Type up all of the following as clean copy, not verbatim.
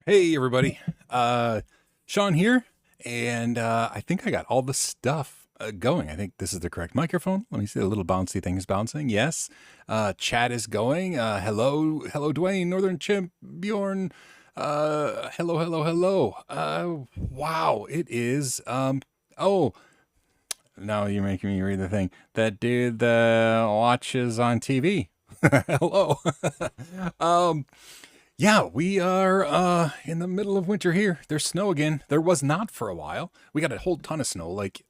Hey everybody, Sean here, and I think I got all the stuff going. I think this is the correct microphone. Let me see, the little bouncy thing is bouncing. Yes, chat is going. Hello, Dwayne, Northern Chimp, Bjorn. Hello. Wow, it is. Oh, now you're making me read the thing. That dude that watches on TV. Hello. um. Yeah, we are in the middle of winter here. There's snow again. There was not for a while. We got a whole ton of snow, like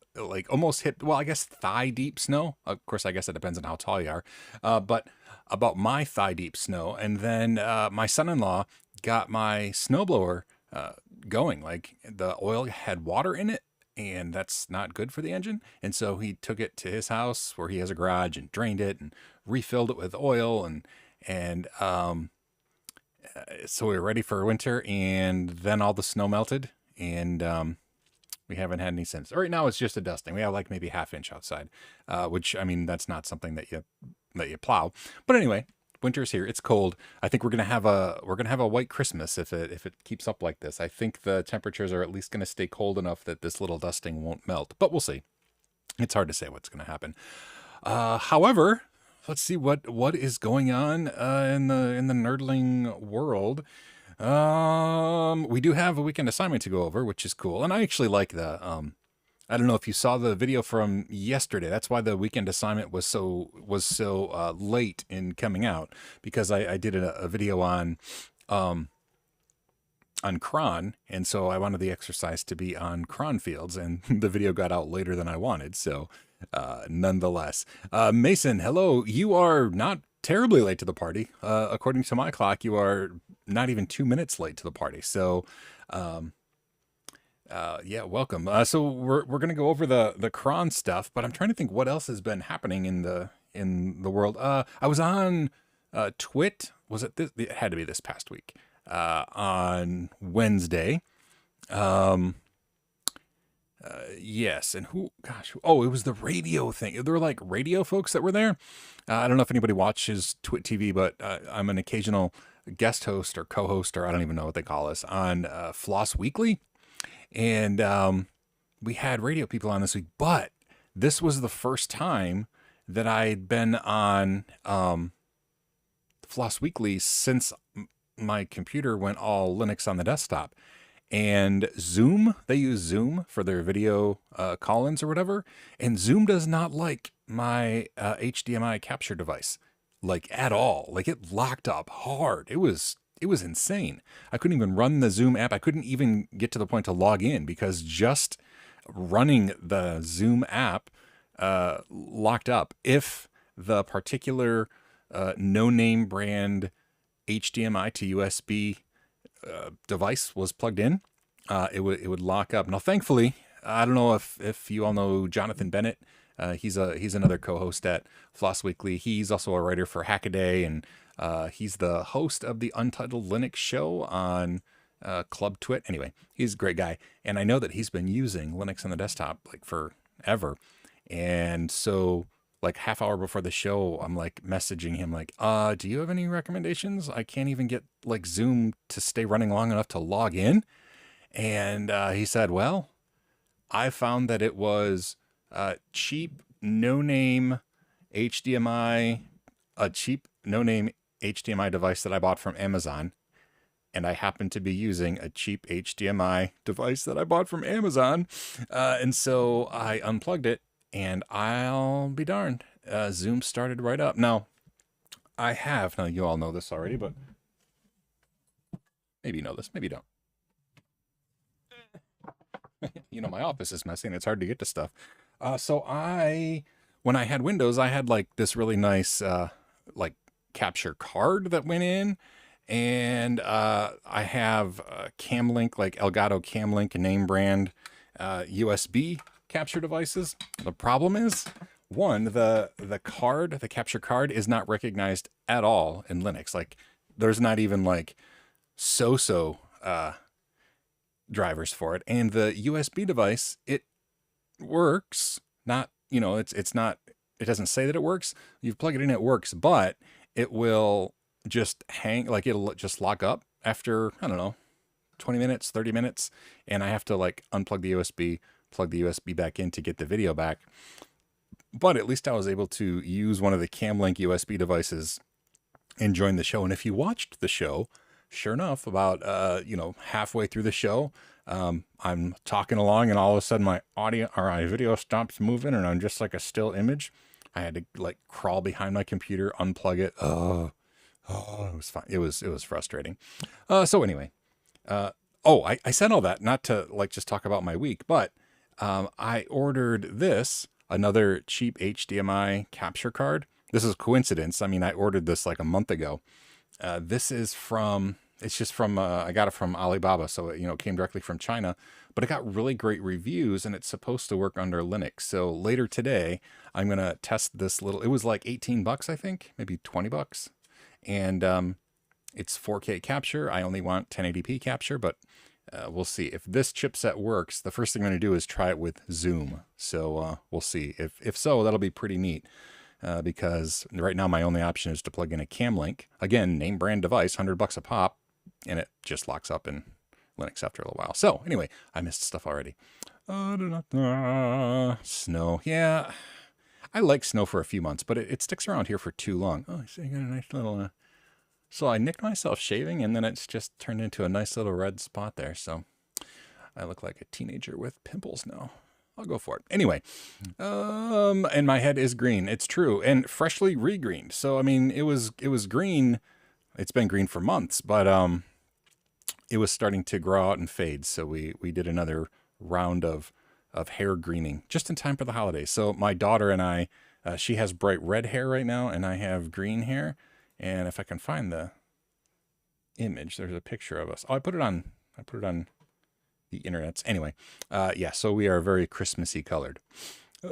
almost hit, well, I guess thigh deep snow. Of course, I guess it depends on how tall you are. But about my thigh deep snow. And then my son-in-law got my snowblower going. Like the oil had water in it, and that's not good for the engine. And so he took it to his house where he has a garage and drained it and refilled it with oil and so we were ready for winter, and then all the snow melted, and we haven't had any since. Right now, it's just a dusting. We have like maybe ½ inch outside, which I mean that's not something that you plow. But anyway, winter's here. It's cold. I think we're gonna have a white Christmas if it keeps up like this. I think the temperatures are at least gonna stay cold enough that this little dusting won't melt. But we'll see. It's hard to say what's gonna happen. However, let's see what is going on in the nerdling world. We do have a weekend assignment to go over, which is cool, and I actually like the. I don't know if you saw the video from yesterday. That's why the weekend assignment was so late in coming out, because I did a video on cron, and so I wanted the exercise to be on cron fields, and the video got out later than I wanted. So nonetheless, Mason, hello. You are not terribly late to the party. According to my clock, you are not even 2 minutes late to the party. So yeah, welcome. So we're gonna go over the cron stuff, but I'm trying to think what else has been happening in the world. I was on Twit. Was it this? It had to be this past week. On Wednesday. Yes, and oh, it was the radio thing. There were like radio folks that were there. I don't know if anybody watches Twit TV, but I'm an occasional guest host or co-host, or I don't even know what they call us, on Floss Weekly. And we had radio people on this week, but this was the first time that I'd been on Floss Weekly since my computer went all Linux on the desktop. And Zoom, they use Zoom for their video call-ins or whatever, and Zoom does not like my HDMI capture device, like at all. Like it locked up hard. It was insane. I couldn't even run the Zoom app. I couldn't even get to the point to log in because just running the Zoom app locked up. If the particular no-name brand HDMI to USB device was plugged in, it would lock up. Now, thankfully, I don't know if you all know Jonathan Bennett. He's another co-host at Floss Weekly. He's also a writer for Hackaday, and he's the host of the Untitled Linux show on Club Twit. Anyway, he's a great guy, and I know that he's been using Linux on the desktop like forever. And so, like ½ hour before the show, I'm like messaging him like, do you have any recommendations? I can't even get like Zoom to stay running long enough to log in. And he said, well, I found that it was cheap, no-name HDMI, a cheap, no-name HDMI device that I bought from Amazon. And I happened to be using a cheap HDMI device that I bought from Amazon. And so I unplugged it, and I'll be darned, Zoom started right up. Now you all know this already, but maybe you know this, maybe you don't. You know, my office is messy and it's hard to get to stuff. So when I had Windows, I had like this really nice, like capture card that went in, and I have Camlink, like Elgato Camlink name brand, USB capture devices. The problem is, one, the capture card is not recognized at all in Linux. Like there's not even like drivers for it. And the USB device, it works. Not, it's not, it doesn't say that it works. You plug it in, it works, but it will just hang, like it'll just lock up after, I don't know, 20 minutes, 30 minutes, and I have to like unplug the USB, plug the USB back in to get the video back. But at least I was able to use one of the Camlink USB devices and join the show. And if you watched the show, sure enough, about halfway through the show, I'm talking along, and all of a sudden my video stops moving, and I'm just like a still image. I had to like crawl behind my computer, unplug it. Oh, it was fine. It was frustrating. So anyway, I said all that not to like just talk about my week, but I ordered another cheap HDMI capture card. This is coincidence. I mean, I ordered this like a month ago. This is I got it from Alibaba, so it came directly from China, but it got really great reviews, and it's supposed to work under Linux. So later today, I'm going to test this it was like $18, I think, maybe $20. And it's 4K capture. I only want 1080p capture, but we'll see. If this chipset works, the first thing I'm going to do is try it with Zoom. So we'll see. If so, that'll be pretty neat. Because right now my only option is to plug in a Camlink. Again, name brand device, $100 a pop, and it just locks up in Linux after a little while. So anyway, I missed stuff already. Snow. Yeah, I like snow for a few months, but it sticks around here for too long. Oh, so you got a nice little... So I nicked myself shaving, and then it's just turned into a nice little red spot there. So I look like a teenager with pimples now. I'll go for it. Anyway, and my head is green. It's true. And freshly regreened. So, I mean, it was green. It's been green for months, but it was starting to grow out and fade. So we did another round of hair greening just in time for the holidays. So my daughter and I, she has bright red hair right now, and I have green hair. And if I can find the image, there's a picture of us. Oh, I put it on the internets. Anyway, so we are very Christmassy colored. You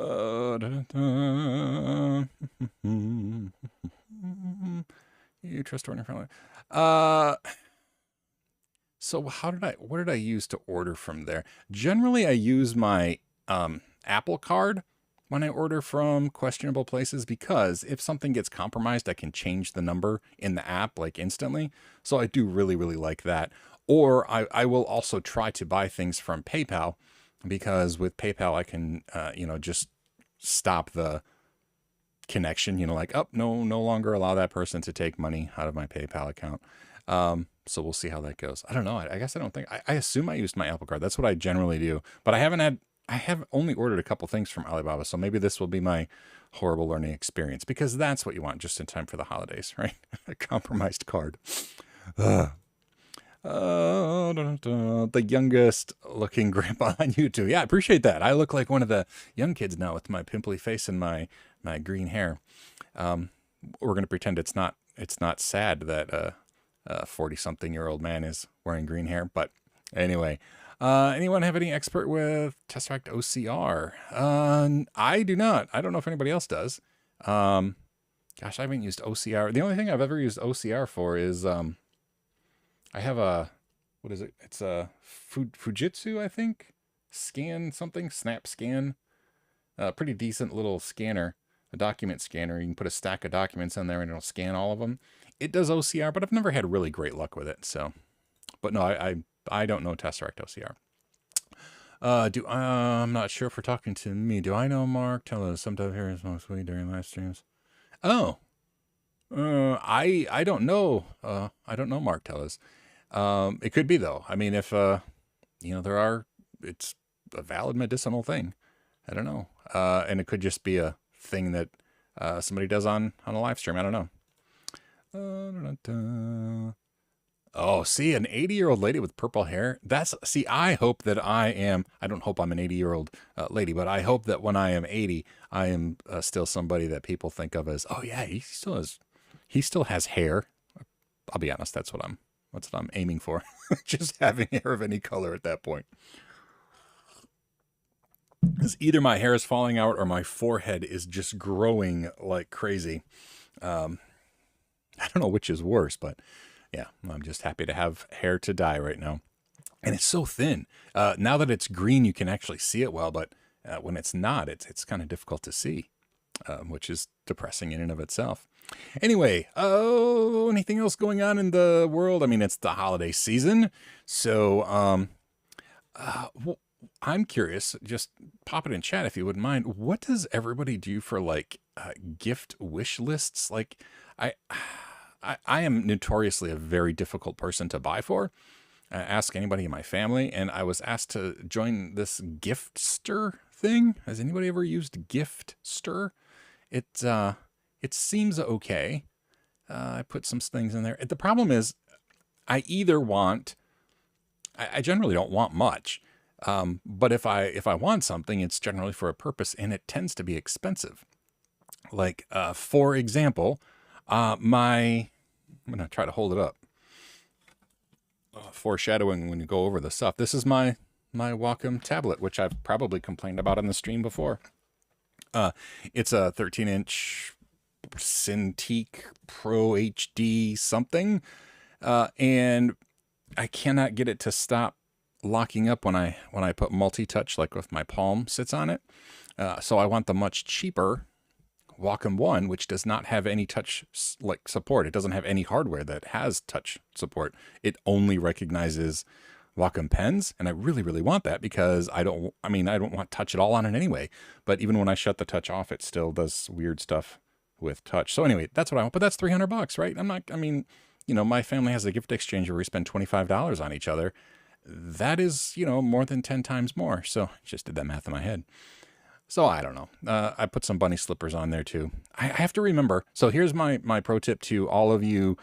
trust ordering from so what did I use to order from there? Generally, I use my Apple Card when I order from questionable places, because if something gets compromised, I can change the number in the app like instantly. So I do really, really like that. Or I will also try to buy things from PayPal, because with PayPal, I can, just stop the connection, no longer allow that person to take money out of my PayPal account. So we'll see how that goes. I don't know. I guess I assume I used my Apple Card. That's what I generally do, but I have only ordered a couple things from Alibaba. So maybe this will be my horrible learning experience, because that's what you want just in time for the holidays, right? A compromised card. The youngest looking grandpa on YouTube. Yeah, I appreciate that. I look like one of the young kids now with my pimply face and my green hair. We're going to pretend it's not sad that a 40-something-year-old man is wearing green hair. But anyway, anyone have any expert with Tesseract OCR? I do not. I don't know if anybody else does. Gosh, I haven't used OCR. The only thing I've ever used OCR for is I have what is it? It's a Fujitsu, I think. Snap scan. Pretty decent little scanner, a document scanner. You can put a stack of documents in there and it'll scan all of them. It does OCR, but I've never had really great luck with it. So, but no, I don't know Tesseract OCR. I'm not sure if we're talking to me. Do I know Mark? Tell us. Sometimes here is mostly during live streams. Oh, I don't know. I don't know Mark. Tell us. It could be though. I mean, if it's a valid medicinal thing. I don't know. And it could just be a thing that somebody does on a live stream. I don't know. Oh, see, an 80-year-old lady with purple hair. I hope that I don't hope I'm an 80-year-old lady, but I hope that when I am 80, I am still somebody that people think of as, oh yeah, he still has hair. I'll be honest, that's what I'm aiming for. Just having hair of any color at that point. Because either my hair is falling out or my forehead is just growing like crazy. I don't know which is worse, but yeah, I'm just happy to have hair to dye right now. And it's so thin. Now that it's green, you can actually see it well, but when it's not, it's kind of difficult to see. which is depressing in and of itself. Anyway, oh, anything else going on in the world? I mean, it's the holiday season, so I'm curious. Just pop it in chat if you wouldn't mind. What does everybody do for like gift wish lists? Like, I, I am notoriously a very difficult person to buy for. Ask anybody in my family, and I was asked to join this Giftster thing. Has anybody ever used Giftster? It seems okay. I put some things in there. The problem is, I either want. I generally don't want much, but if I want something, it's generally for a purpose, and it tends to be expensive. Like for example, I'm gonna try to hold it up. Foreshadowing when you go over the stuff. This is my Wacom tablet, which I've probably complained about on the stream before. It's a 13-inch Cintiq Pro HD something, and I cannot get it to stop locking up when I put multi-touch, like with my palm sits on it. So I want the much cheaper Wacom One, which does not have any touch like support. It doesn't have any hardware that has touch support. It only recognizes Wacom pens, and I really, really want that because I don't want touch at all on it anyway. But even when I shut the touch off, it still does weird stuff with touch. So anyway, that's what I want. But that's $300, right? My family has a gift exchange where we spend $25 on each other. That is, more than 10 times more. So just did that math in my head. So I don't know. I put some bunny slippers on there too. I have to remember. So here's my pro tip to all of you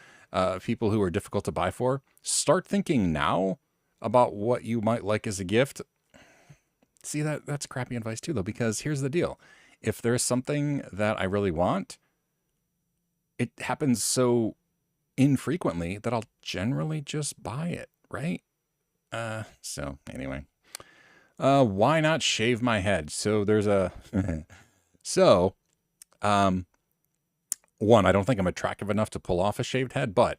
people who are difficult to buy for. Start thinking now about what you might like as a gift. See, that's crappy advice too, though, because here's the deal. If there's something that I really want, it happens so infrequently that I'll generally just buy it, right? So anyway. Why not shave my head? So there's a, one, I don't think I'm attractive enough to pull off a shaved head, but,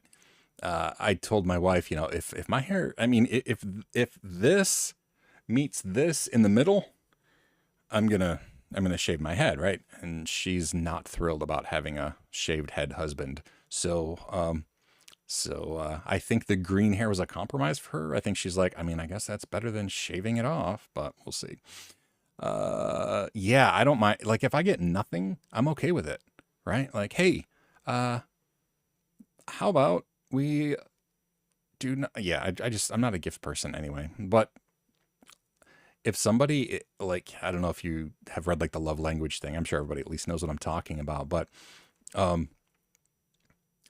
I told my wife, if my hair, if this meets this in the middle, I'm gonna shave my head, right? And she's not thrilled about having a shaved head husband. So I think the green hair was a compromise for her. I think she's like, I guess that's better than shaving it off, but we'll see. Yeah, I don't mind. Like, if I get nothing, I'm okay with it, right? Like, hey, how about we do not, yeah, I'm not a gift person anyway, but if somebody, like, I don't know if you have read like the love language thing. I'm sure everybody at least knows what I'm talking about, but,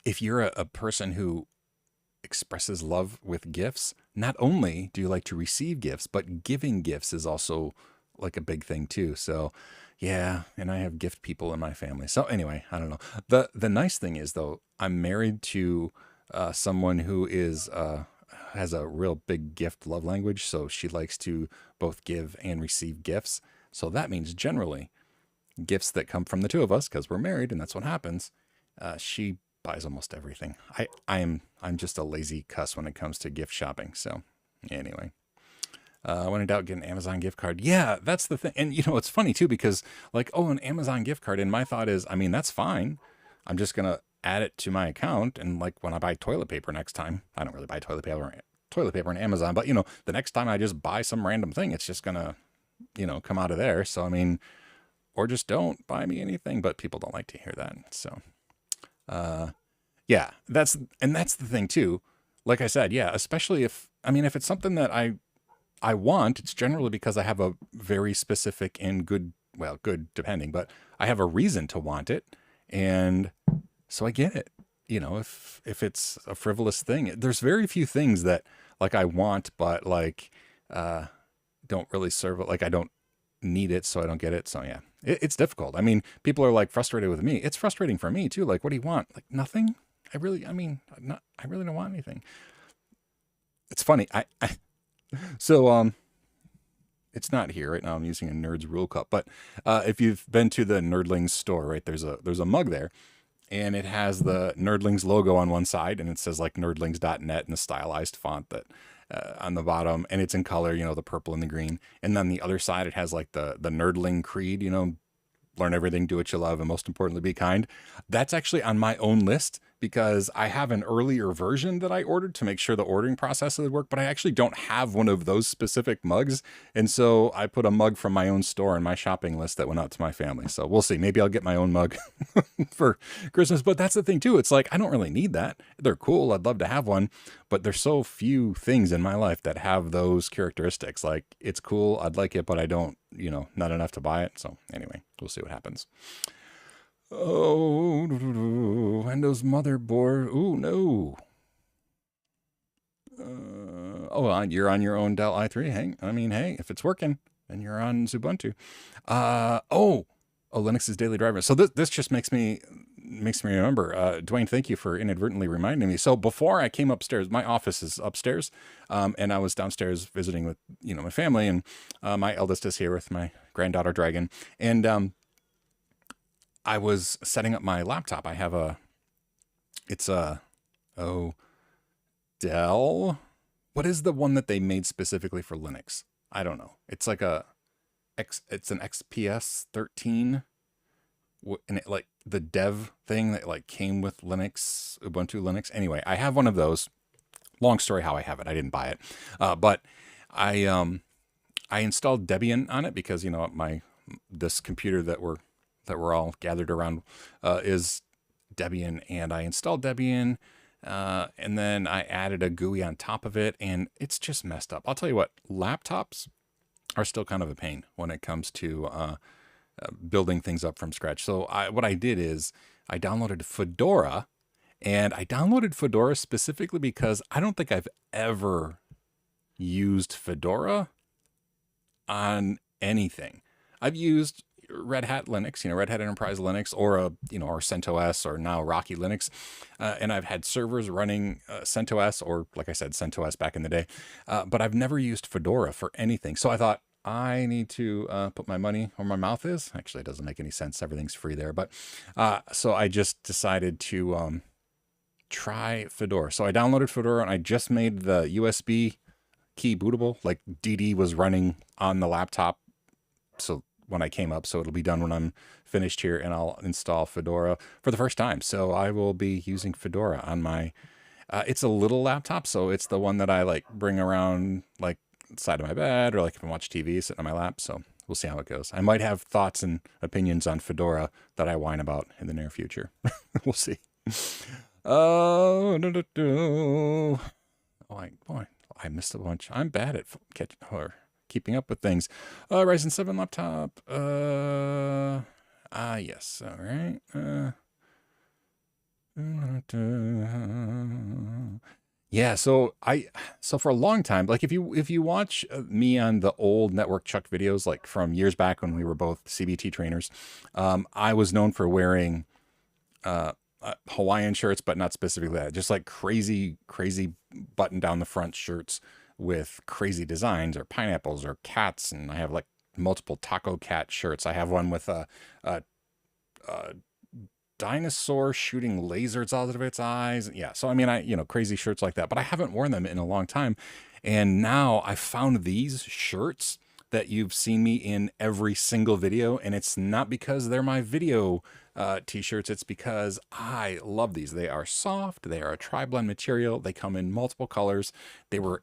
if you're a person who expresses love with gifts, not only do you like to receive gifts, but giving gifts is also like a big thing too. So yeah, and I have gift people in my family. So anyway, I don't know. The nice thing is though, I'm married to someone who is has a real big gift love language. So she likes to both give and receive gifts. So that means generally gifts that come from the two of us, because we're married and that's what happens. She buys almost everything. I'm just a lazy cuss when it comes to gift shopping. So anyway, when in doubt, get an Amazon gift card. Yeah, that's the thing. And it's funny too, because like, oh, an Amazon gift card. And my thought is, that's fine. I'm just going to add it to my account. And like when I buy toilet paper next time, I don't really buy toilet paper on Amazon, but the next time I just buy some random thing, it's just going to, come out of there. So, or just don't buy me anything, but people don't like to hear that. So, yeah, that's the thing too. Like I said, yeah, especially if it's something that I want, it's generally because I have a very specific and good depending, but I have a reason to want it. And so I get it. If it's a frivolous thing, there's very few things that like I want, but like, don't really serve it. Like I don't need it, so I don't get it. So yeah, it's difficult. People are like frustrated with me. It's frustrating for me too. Like, what do you want? Like nothing. I really don't want anything. It's funny. So it's not here right now. I'm using a Nerd's Rule Cup, but if you've been to the Nerdlings store, right, there's a mug there, and it has the Nerdlings logo on one side, and it says like nerdlings.net in a stylized font that on the bottom, and it's in color, the purple and the green. And then the other side, it has like the Nerdling Creed, learn everything, do what you love, and most importantly, be kind. That's actually on my own list because I have an earlier version that I ordered to make sure the ordering process would work, but I actually don't have one of those specific mugs. And so I put a mug from my own store in my shopping list that went out to my family. So we'll see. Maybe I'll get my own mug for Christmas. But that's the thing too. It's like, I don't really need that. They're cool. I'd love to have one, but there's so few things in my life that have those characteristics. Like, it's cool, I'd like it, but I don't, not enough to buy it. So anyway, we'll see what happens. Oh, Windows motherboard. Ooh, no. You're on your own Dell i3. Hey, if it's working, then you're on Ubuntu. Linux is daily driver. So this just makes me remember. Dwayne, thank you for inadvertently reminding me. So before I came upstairs, my office is upstairs, and I was downstairs visiting with my family, and my eldest is here with my granddaughter Dragon, and I was setting up my laptop. I have Dell. What is the one that they made specifically for Linux? I don't know. It's like it's an XPS 13, and it, like, the dev thing that like came with Linux, Ubuntu Linux. Anyway, I have one of those. Long story how I have it. I didn't buy it, but I installed Debian on it because this computer that we're all gathered around is Debian, and I installed Debian, and then I added a GUI on top of it, and it's just messed up. I'll tell you what, laptops are still kind of a pain when it comes to building things up from scratch. So what I did is I downloaded Fedora, and I downloaded Fedora specifically because I don't think I've ever used Fedora on anything. I've used Red Hat Linux, Red Hat Enterprise Linux, or or CentOS, or now Rocky Linux, and I've had servers running CentOS, or like I said, CentOS back in the day, but I've never used Fedora for anything. So I thought, I need to put my money where my mouth is. Actually, it doesn't make any sense. Everything's free there, but so I just decided to try Fedora. So I downloaded Fedora, and I just made the USB key bootable. Like, DD was running on the laptop, so when I came up, so it'll be done when I'm finished here, and I'll install Fedora for the first time. So I will be using Fedora on my, it's a little laptop. So it's the one that I like bring around like side of my bed, or like if I watch TV sitting on my lap. So we'll see how it goes. I might have thoughts and opinions on Fedora that I whine about in the near future. We'll see. Boy, I missed a bunch. I'm bad at keeping up with things. Ryzen 7 laptop. Yes. All right. Yeah. So for a long time, like if you watch me on the old Network Chuck videos, like from years back when we were both CBT trainers, I was known for wearing Hawaiian shirts, but not specifically that. Just like crazy button down the front shirts with crazy designs, or pineapples, or cats, and I have like multiple taco cat shirts. I have one with a dinosaur shooting lasers out of its eyes. Yeah, so I mean, crazy shirts like that, but I haven't worn them in a long time. And now I found these shirts that you've seen me in every single video, and it's not because they're my video t-shirts. It's because I love these. They are soft. They are a tri-blend material. They come in multiple colors. They were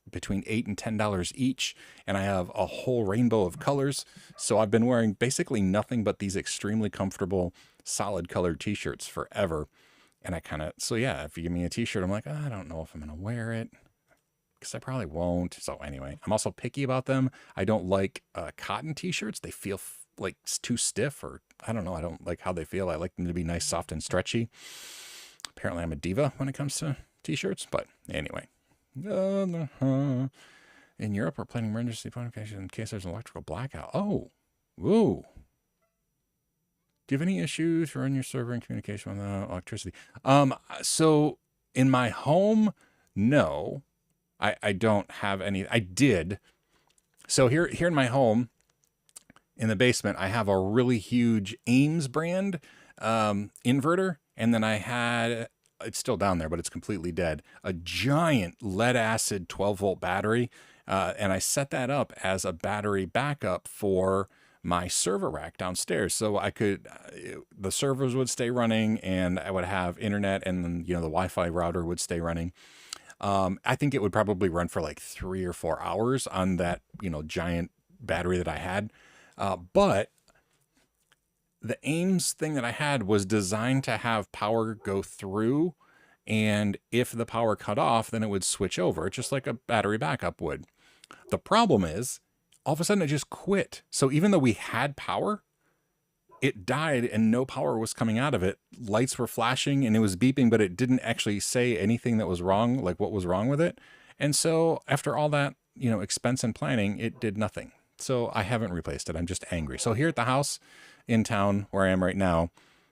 between $8 and $10 each, and I have a whole rainbow of colors. So I've been wearing basically nothing but these extremely comfortable, solid colored t-shirts forever. And if you give me a t-shirt, I'm like, I don't know if I'm gonna wear it, because I probably won't. So anyway, I'm also picky about them. I don't like cotton t-shirts. They feel like too stiff, or I don't know. I don't like how they feel. I like them to be nice, soft, and stretchy. Apparently I'm a diva when it comes to t-shirts, but anyway. In Europe, we're planning emergency notification in case there's an electrical blackout. Oh, whoa. Do you have any issues run your server and communication with electricity? So in my home, no, I don't have any. I did. So here in my home, in the basement, I have a really huge Ames brand inverter, and then I had, it's still down there, but it's completely dead, a giant lead acid 12 volt battery. And I set that up as a battery backup for my server rack downstairs. So I could, the servers would stay running and I would have internet, and then, the Wi-Fi router would stay running. I think it would probably run for like 3 or 4 hours on that, giant battery that I had. But the Ames thing that I had was designed to have power go through, and if the power cut off, then it would switch over, just like a battery backup would. The problem is, all of a sudden it just quit. So even though we had power, it died and no power was coming out of it. Lights were flashing and it was beeping, but it didn't actually say anything that was wrong, like what was wrong with it. And so after all that, expense and planning, it did nothing. So I haven't replaced it. I'm just angry. So here at the house in town where I am right now,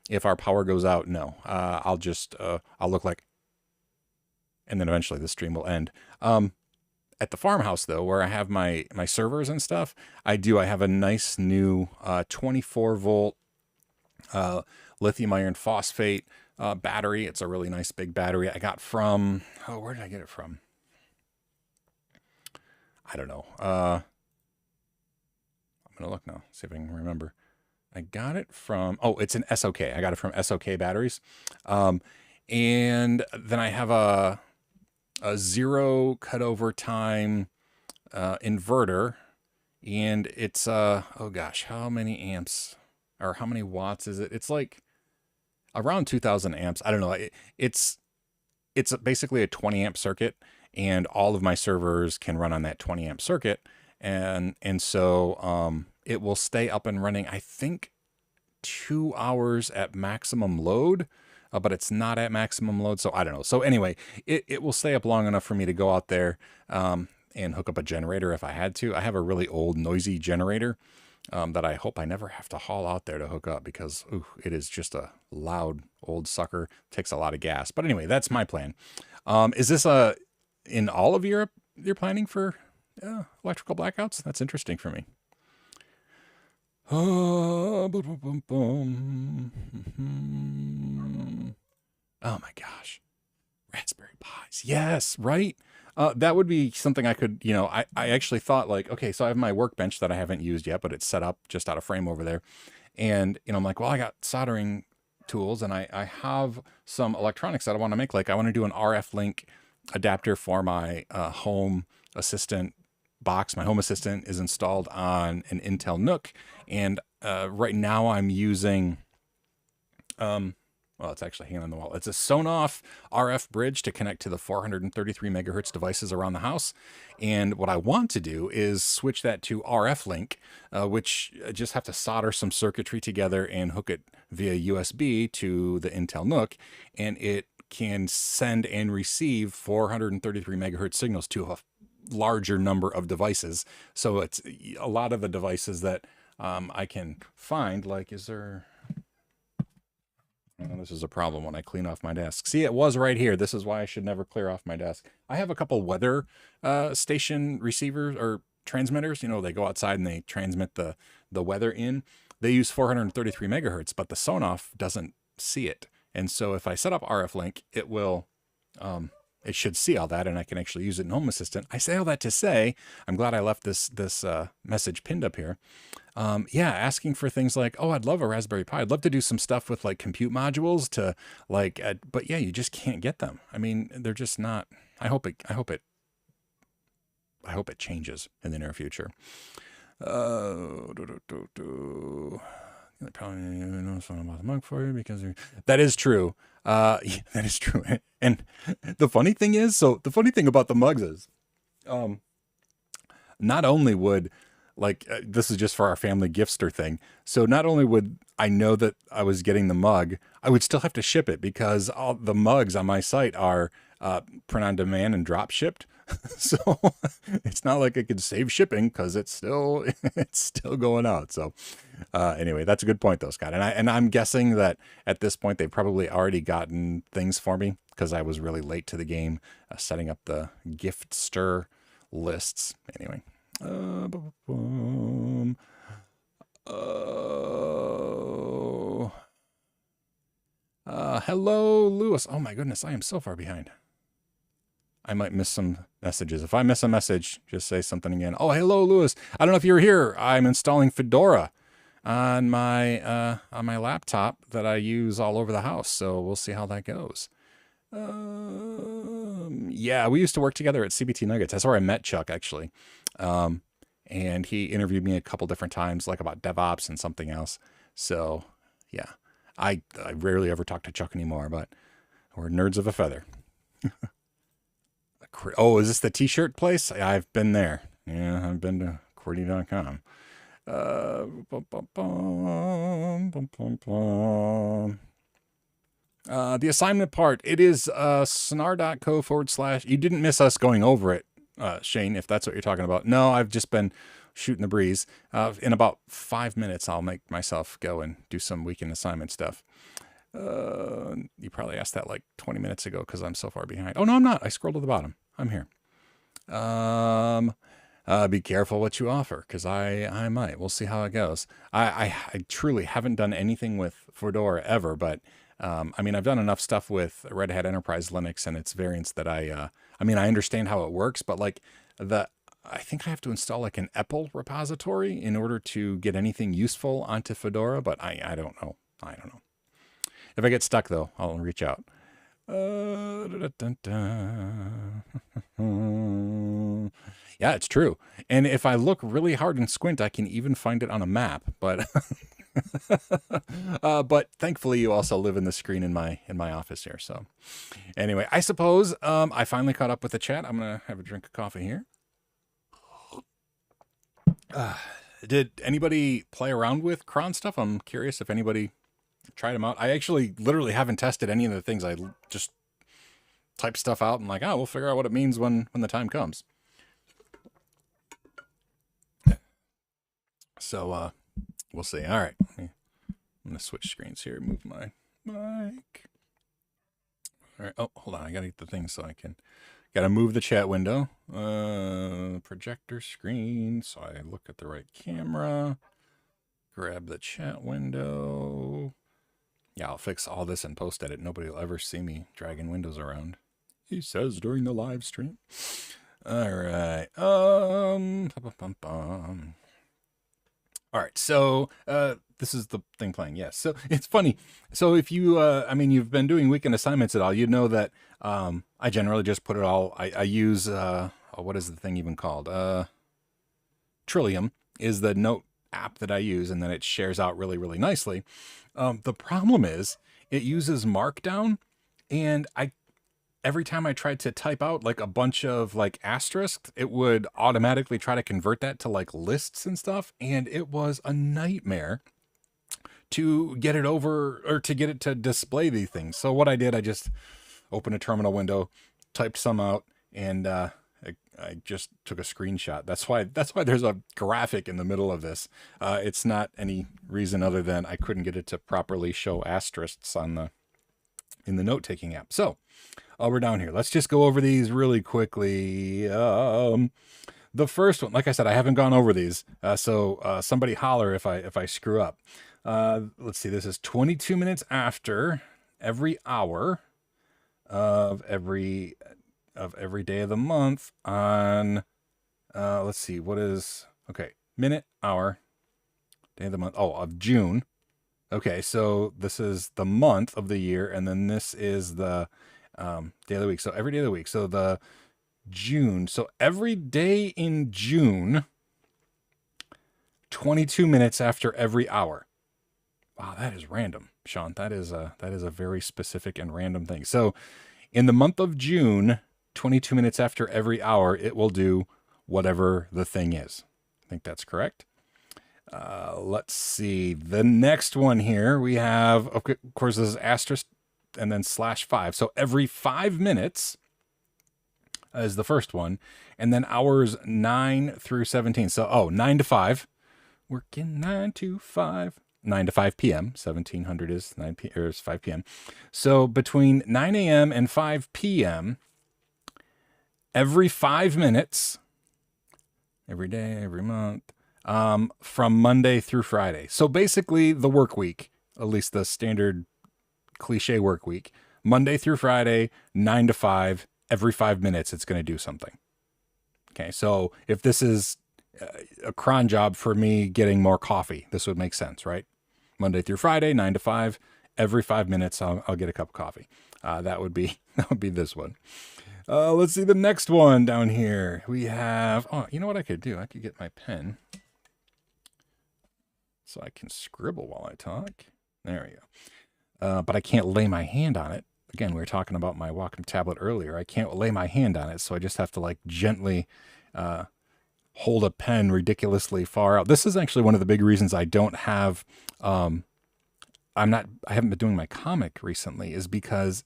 if our power goes out, no, I'll just, I'll look like, and then eventually the stream will end. At the farmhouse though, where I have my servers and stuff, I have a nice new 24 volt lithium iron phosphate battery. It's a really nice big battery I got from, where did I get it from? I don't know. I'm gonna look now, see if I can remember. I got it from, it's an SOK. I got it from SOK batteries. And then I have a 0 cutover time inverter, and it's oh gosh, how many amps or how many watts is it? It's like around 2000 amps. I don't know. It's basically a 20 amp circuit, and all of my servers can run on that 20 amp circuit, and so it will stay up and running, I think 2 hours at maximum load. But it's not at maximum load, so I don't know. So anyway, it will stay up long enough for me to go out there and hook up a generator if I had to. I have a really old, noisy generator that I hope I never have to haul out there to hook up, because it is just a loud old sucker. Takes a lot of gas. But anyway, that's my plan. Is this in all of Europe you're planning for electrical blackouts? That's interesting for me. Oh my gosh. Raspberry Pis. Yes, right? That would be something I could, I actually thought like, okay, so I have my workbench that I haven't used yet, but it's set up just out of frame over there. And, I'm like, well, I got soldering tools and I have some electronics that I want to make. Like I want to do an RF link adapter for my home assistant box. My home assistant is installed on an Intel NUC, and right now I'm using well, it's actually hanging on the wall. It's a Sonoff RF bridge to connect to the 433 megahertz devices around the house. And what I want to do is switch that to RF link, which I just have to solder some circuitry together and hook it via USB to the Intel NUC, and it can send and receive 433 megahertz signals to a larger number of devices. So it's a lot of the devices that I can find, like, is there... Oh, this is a problem when I clean off my desk. See, it was right here. This is why I should never clear off my desk. I have a couple weather station receivers or transmitters. They go outside and they transmit the weather in. They use 433 megahertz, but the Sonoff doesn't see it. And so if I set up RF link, it will... it should see all that, and I can actually use it in Home Assistant. I say all that to say, I'm glad I left this message pinned up here. Yeah, asking for things like, oh, I'd love a Raspberry Pi. I'd love to do some stuff with like compute modules to like, but yeah, you just can't get them. I mean, they're just not. I hope it changes in the near future. Probably know something about the mug for you because that is true. Yeah, that is true. And the funny thing about the mugs is, not only would this is just for our family giftster thing. So not only would I know that I was getting the mug, I would still have to ship it because all the mugs on my site are print on demand and drop shipped. So it's not like I could save shipping because it's still going out. So anyway, that's a good point though, Scott. And I'm guessing that at this point they've probably already gotten things for me because I was really late to the game setting up the giftster lists. Anyway. Hello, Lewis. Oh my goodness, I am so far behind. I might miss some messages. If I miss a message, just say something again. Oh, hello, Lewis. I don't know if you were here. I'm installing Fedora on my laptop that I use all over the house. So we'll see how that goes. Yeah, we used to work together at CBT Nuggets. That's where I met Chuck, actually. And he interviewed me a couple different times, like about DevOps and something else. So, yeah, I rarely ever talk to Chuck anymore, but we're nerds of a feather. Oh, is this the T-shirt place? I've been there. Yeah, I've been to QWERTY.com. The assignment part, it is snar.co/. You didn't miss us going over it, Shane, if that's what you're talking about. No, I've just been shooting the breeze. In about 5 minutes, I'll make myself go and do some weekend assignment stuff. You probably asked that like 20 minutes ago because I'm so far behind. Oh, no, I'm not. I scrolled to the bottom. I'm here. Be careful what you offer, because I might. We'll see how it goes. I truly haven't done anything with Fedora ever, but I mean, I've done enough stuff with Red Hat Enterprise Linux and its variants that I understand how it works, but like I think I have to install like an EPEL repository in order to get anything useful onto Fedora, but I don't know. I don't know. If I get stuck though, I'll reach out. Yeah, it's true. And if I look really hard and squint, I can even find it on a map. But but thankfully, you also live in the screen in my office here. So anyway, I suppose I finally caught up with the chat. I'm gonna have a drink of coffee here. Did anybody play around with cron stuff? I'm curious if anybody tried them out. I actually literally haven't tested any of the things. I just type stuff out and like, we'll figure out what it means when the time comes. So we'll see. All right. I'm going to switch screens here. Move my mic. All right. Oh, hold on. I got to get the thing so I can. Got to move the chat window. Projector screen. So I look at the right camera. Grab the chat window. Yeah, I'll fix all this and post edit. Nobody will ever see me dragging windows around. He says during the live stream. All right. All right, so this is the thing playing. Yes, so it's funny. So if you, you've been doing weekend assignments at all, you know that I generally just put it all. I use what is the thing even called? Trillium is the note app that I use, and then it shares out really, really nicely. The problem is it uses Markdown, and every time I tried to type out like a bunch of like asterisks, it would automatically try to convert that to like lists and stuff. And it was a nightmare to get it over or to get it to display these things. So what I did, I just opened a terminal window, typed some out, and I just took a screenshot. That's why there's a graphic in the middle of this. It's not any reason other than I couldn't get it to properly show asterisks in the note-taking app. So we're down here. Let's just go over these really quickly. The first one, like I said, I haven't gone over these. So somebody holler if I screw up. Let's see. This is 22 minutes after every hour of every day of the month on, let's see, minute, hour, day of the month. Oh, of June. Okay, so this is the month of the year, and then this is the day of the week. So every day of the week. So the June. So every day in June, 22 minutes after every hour. Wow, that is random, Sean. That is a very specific and random thing. So in the month of June, 22 minutes after every hour, it will do whatever the thing is. I think that's correct. Let's see. The next one here we have, of course, this is asterisk and then /5. So every 5 minutes is the first one. And then hours 9 through 17. So, 9 to 5. Working 9 to 5. 9 to 5 p.m. 1700 is 5 p.m. So between 9 a.m. and 5 p.m., every 5 minutes, every day, every month, from Monday through Friday. So basically the work week, at least the standard cliche work week, Monday through Friday, 9 to 5, every 5 minutes, it's going to do something. Okay. So if this is a cron job for me getting more coffee. This would make sense, right? Monday through Friday, 9 to 5. Every 5 minutes, I'll get a cup of coffee. That would be this one. Let's see the next one down here. We have, oh, you know what I could do? I could get my pen so I can scribble while I talk. There we go. But I can't lay my hand on it. Again, we were talking about my Wacom tablet earlier. I can't lay my hand on it, so I just have to like gently hold a pen ridiculously far out. This is actually one of the big reasons I don't have, I haven't been doing my comic recently, is because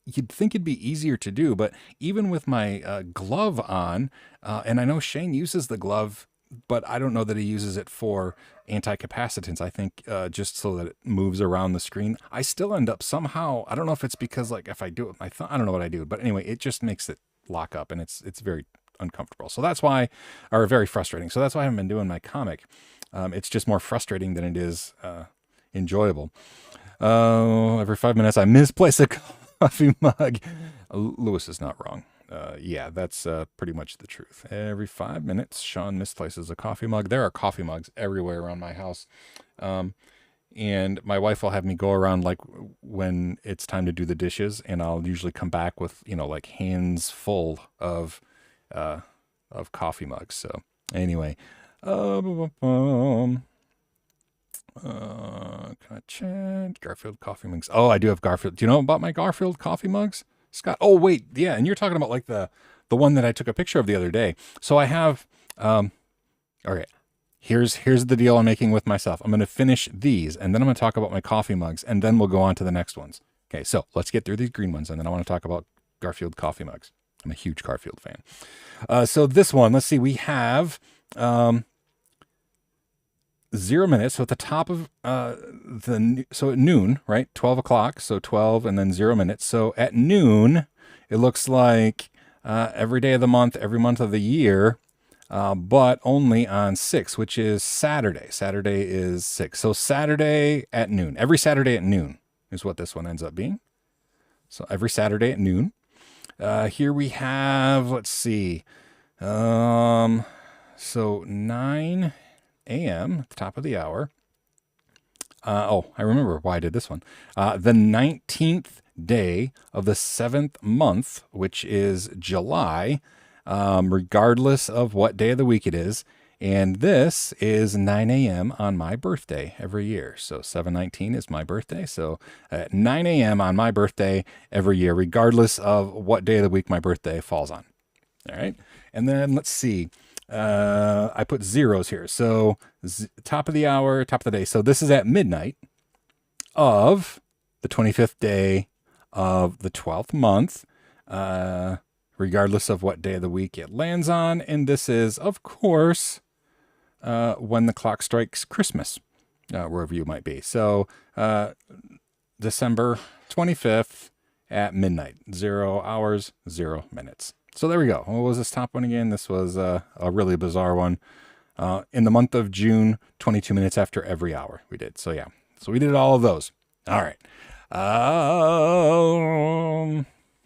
you'd think it'd be easier to do, but even with my glove on, and I know Shane uses the glove, but I don't know that he uses it for anti-capacitance. I think just so that it moves around the screen. I still end up somehow, I don't know if it's because like if I do it with my thumb, I don't know what I do, but anyway, it just makes it lock up and it's very uncomfortable. So that's why, or very frustrating. So that's why I haven't been doing my comic. It's just more frustrating than it is enjoyable. Every 5 minutes I misplace a coffee mug. Lewis is not wrong. Yeah, that's pretty much the truth. Every 5 minutes, Sean misplaces a coffee mug. There are coffee mugs everywhere around my house. And my wife will have me go around like when it's time to do the dishes, and I'll usually come back with, like hands full of coffee mugs. So anyway, can I check Garfield coffee mugs? Oh, I do have Garfield. Do you know about my Garfield coffee mugs, Scott? Oh, wait. Yeah. And you're talking about like the one that I took a picture of the other day. So I have, okay, here's the deal I'm making with myself. I'm going to finish these and then I'm going to talk about my coffee mugs and then we'll go on to the next ones. Okay. So let's get through these green ones and then I want to talk about Garfield coffee mugs. I'm a huge Garfield fan. So this one, let's see, we have, 0 minutes. So at the top of so at noon, right? 12 o'clock. So 12 and then 0 minutes. So at noon, it looks like every day of the month, every month of the year, but only on 6, which is Saturday. Saturday is 6. So Saturday at noon. Every Saturday at noon is what this one ends up being. So every Saturday at noon. Here we have, let's see. So 9 a.m. at the top of the hour. I remember why I did this one. The 19th day of the 7th month, which is July, regardless of what day of the week it is. And this is 9 a.m. on my birthday every year. So 7/19 is my birthday. So at 9 a.m. on my birthday every year, regardless of what day of the week my birthday falls on. All right. And then let's see. I put zeros here. So top of the hour, top of the day. So this is at midnight of the 25th day of the 12th month, regardless of what day of the week it lands on. And this is, of course, when the clock strikes Christmas, wherever you might be. So December 25th at midnight, 0 hours, 0 minutes. So there we go. What was this top one again? This was a really bizarre one. In the month of June, 22 minutes after every hour we did. So yeah, so we did all of those. All right. I'm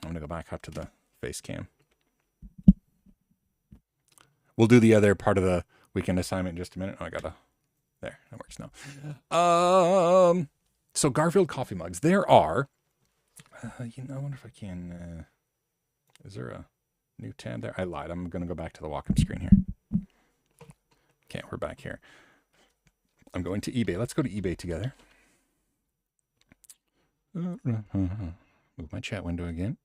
going to go back up to the face cam. We'll do the other part of the weekend assignment in just a minute. Oh, there, that works now. So Garfield coffee mugs, there are, I wonder if I can, is there a new tab there? I lied. I'm going to go back to the Wacom screen here. Okay, we're back here. I'm going to eBay. Let's go to eBay together. Move my chat window again.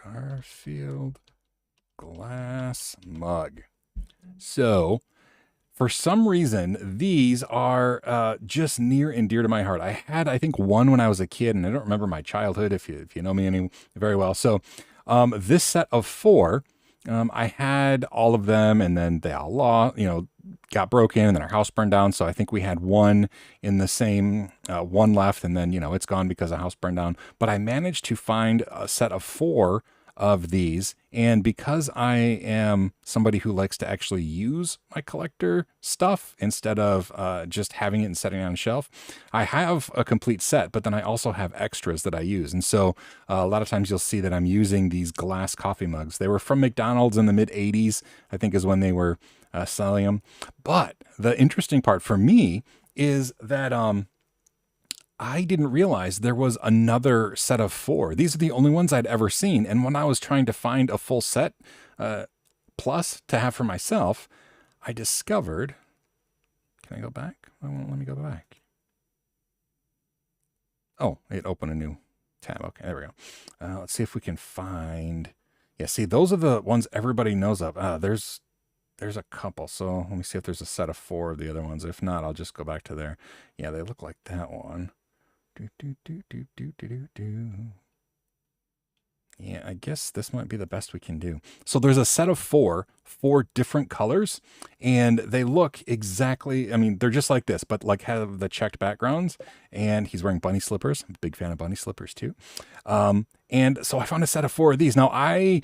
Garfield glass mug. So, for some reason, these are just near and dear to my heart. I had, I think, one when I was a kid, and I don't remember my childhood, if you know me very well. So, this set of 4, I had all of them, and then they all got broken, and then our house burned down. So I think we had one in the same one left, and then it's gone because the house burned down. But I managed to find a set of 4 of these. And because I am somebody who likes to actually use my collector stuff instead of just having it and setting it on a shelf, I have a complete set, but then I also have extras that I use. And so a lot of times you'll see that I'm using these glass coffee mugs. They were from McDonald's in the mid 80s, I think is when they were selling them. But the interesting part for me is that I didn't realize there was another set of 4. These are the only ones I'd ever seen. And when I was trying to find a full set plus to have for myself, I discovered. Can I go back? It won't let me go back. Oh, it opened a new tab. Okay, there we go. Let's see if we can find. Yeah, see, those are the ones everybody knows of. There's a couple. So let me see if there's a set of 4 of the other ones. If not, I'll just go back to there. Yeah, they look like that one. Yeah, I guess this might be the best we can do. So there's a set of 4 different colors, and they look exactly, I mean, they're just like this, but like have the checked backgrounds, and he's wearing bunny slippers. I'm a big fan of bunny slippers too. And so I found a set of 4 of these. Now I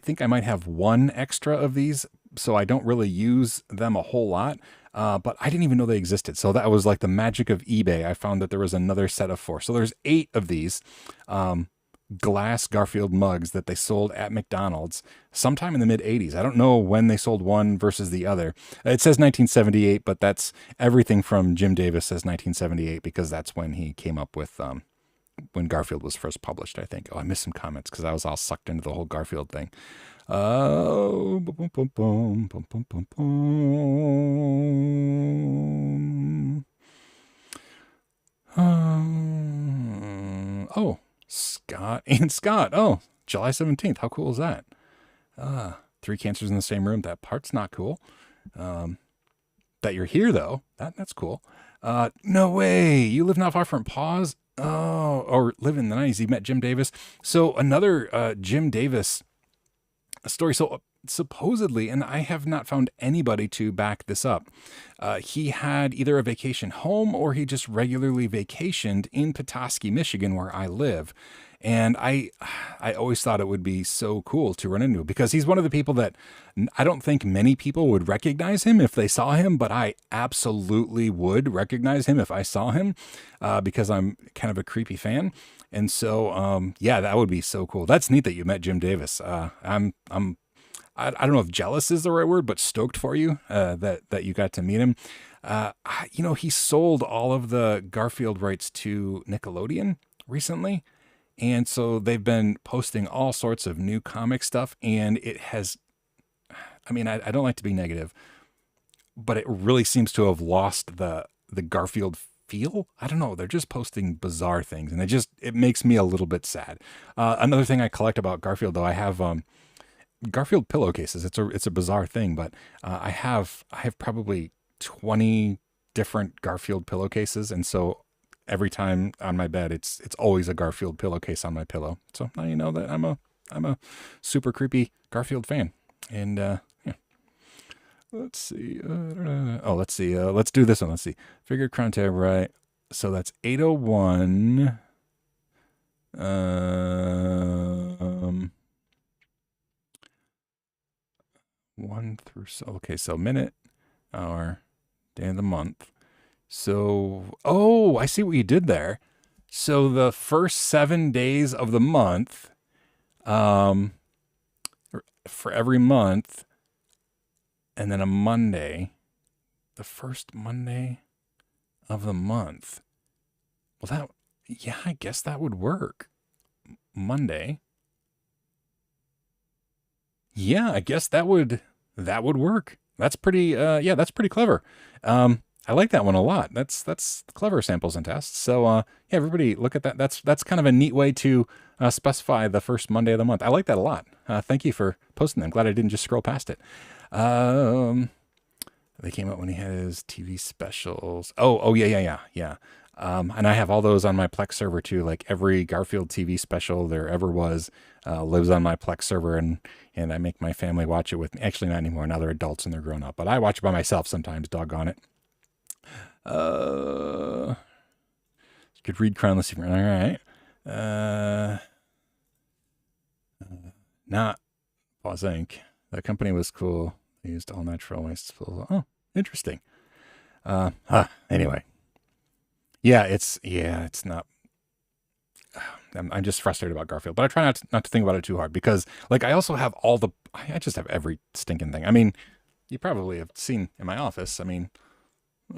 think I might have 1 extra of these, so I don't really use them a whole lot. But I didn't even know they existed. So that was like the magic of eBay. I found that there was another set of 4. So there's 8 of these glass Garfield mugs that they sold at McDonald's sometime in the mid 80s. I don't know when they sold one versus the other. It says 1978, but that's everything from Jim Davis says 1978 because that's when he came up with when Garfield was first published, I think. Oh, I missed some comments because I was all sucked into the whole Garfield thing. Oh, boom, boom, boom, boom, boom, boom, boom. Oh, Scott and Scott. Oh, July 17th. How cool is that? 3 cancers in the same room. That part's not cool. That you're here, though. That's cool. No way. You live not far from Paws? Oh, or live in the 90s. You met Jim Davis. So another Jim Davis story. So supposedly, and I have not found anybody to back this up, he had either a vacation home or he just regularly vacationed in Petoskey, Michigan, where I live. And I always thought it would be so cool to run into him because he's one of the people that I don't think many people would recognize him if they saw him, but I absolutely would recognize him if I saw him because I'm kind of a creepy fan. And so, yeah, that would be so cool. That's neat that you met Jim Davis. I don't know if jealous is the right word, but stoked for you that you got to meet him. He sold all of the Garfield rights to Nickelodeon recently. And so they've been posting all sorts of new comic stuff. And it has, I mean, I don't like to be negative, but it really seems to have lost the Garfield feel. I don't know. They're just posting bizarre things. And it makes me a little bit sad. Another thing I collect about Garfield, though, I have Garfield pillowcases. It's a bizarre thing, but I have probably 20 different Garfield pillowcases, and so every time on my bed, it's always a Garfield pillowcase on my pillow. So now you know that I'm a super creepy Garfield fan. And yeah. Let's see. Let's see. Let's do this one. Let's see. Figured crown tab right. So that's 801. 1 through okay, so minute, hour, day of the month. So, I see what you did there. So the first 7 days of the month, for every month, and then a Monday, the first Monday of the month. Well, I guess that would work. Monday. Yeah, I guess that would work. That's pretty that's pretty clever. I like that one a lot. That's clever samples and tests. So yeah, everybody look at that. That's kind of a neat way to specify the first Monday of the month. I like that a lot. Thank you for posting that. I'm glad I didn't just scroll past it. They came out when he had his TV specials. Oh yeah. And I have all those on my Plex server too. Like every Garfield TV special there ever was lives on my Plex server, and I make my family watch it with me. Actually, not anymore. Now they're adults and they're grown up, but I watch it by myself sometimes. Doggone it. You could read Crown Lucifer. All right. Not Paws Inc. That company was cool. They used all natural waste disposal. Oh, interesting. Anyway. Yeah, it's not. I'm just frustrated about Garfield, but I try not to think about it too hard because, like, I also have I just have every stinking thing. I mean, you probably have seen in my office. I mean,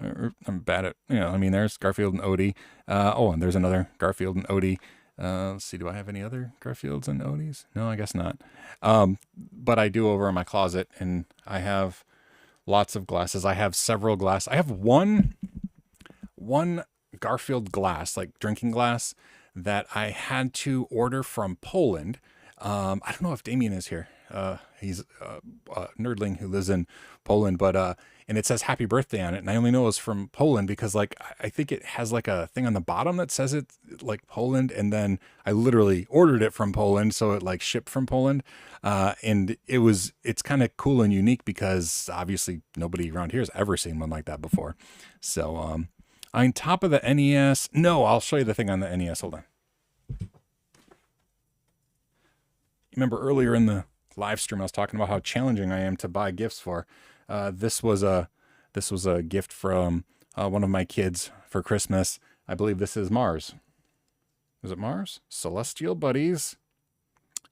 I'm bad at, I mean, there's Garfield and Odie. And there's another Garfield and Odie. Let's see, do I have any other Garfields and Odies? No, I guess not. But I do over in my closet, and I have lots of glasses. I have several glasses. I have one Garfield glass, like drinking glass, that I had to order from Poland. I don't know if Damien is here. He's a nerdling who lives in Poland, but and it says happy birthday on it, and I only know it's from Poland because, like, I think it has like a thing on the bottom that says it like Poland, and then I literally ordered it from Poland, so it like shipped from Poland. And it's kind of cool and unique because obviously nobody around here has ever seen one like that before. So on top of the NES, no, I'll show you the thing on the NES. Hold on. Remember earlier in the live stream, I was talking about how challenging I am to buy gifts for. This was a gift from one of my kids for Christmas. I believe this is Mars. Is it Mars? Celestial Buddies.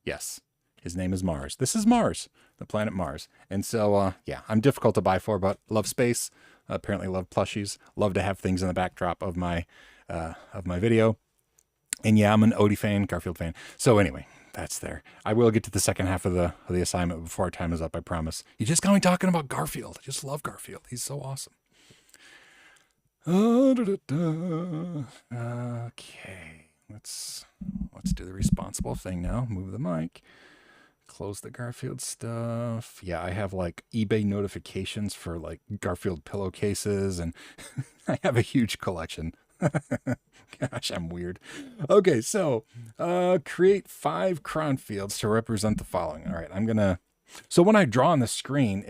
Yes, his name is Mars. This is Mars, the planet Mars. And so, yeah, I'm difficult to buy for, but love space. Apparently love plushies. Love to have things in the backdrop of my video. And yeah, I'm an Odie fan, Garfield fan. So anyway, that's there. I will get to the second half of the assignment before our time is up, I promise. You just got me talking about Garfield. I just love Garfield. He's so awesome. Okay. Let's do the responsible thing now. Move the mic. Close the Garfield stuff. Yeah, I have like eBay notifications for like Garfield pillowcases, and I have a huge collection. Gosh, I'm weird. Okay, so create 5 crown fields to represent the following. All right, so when I draw on the screen,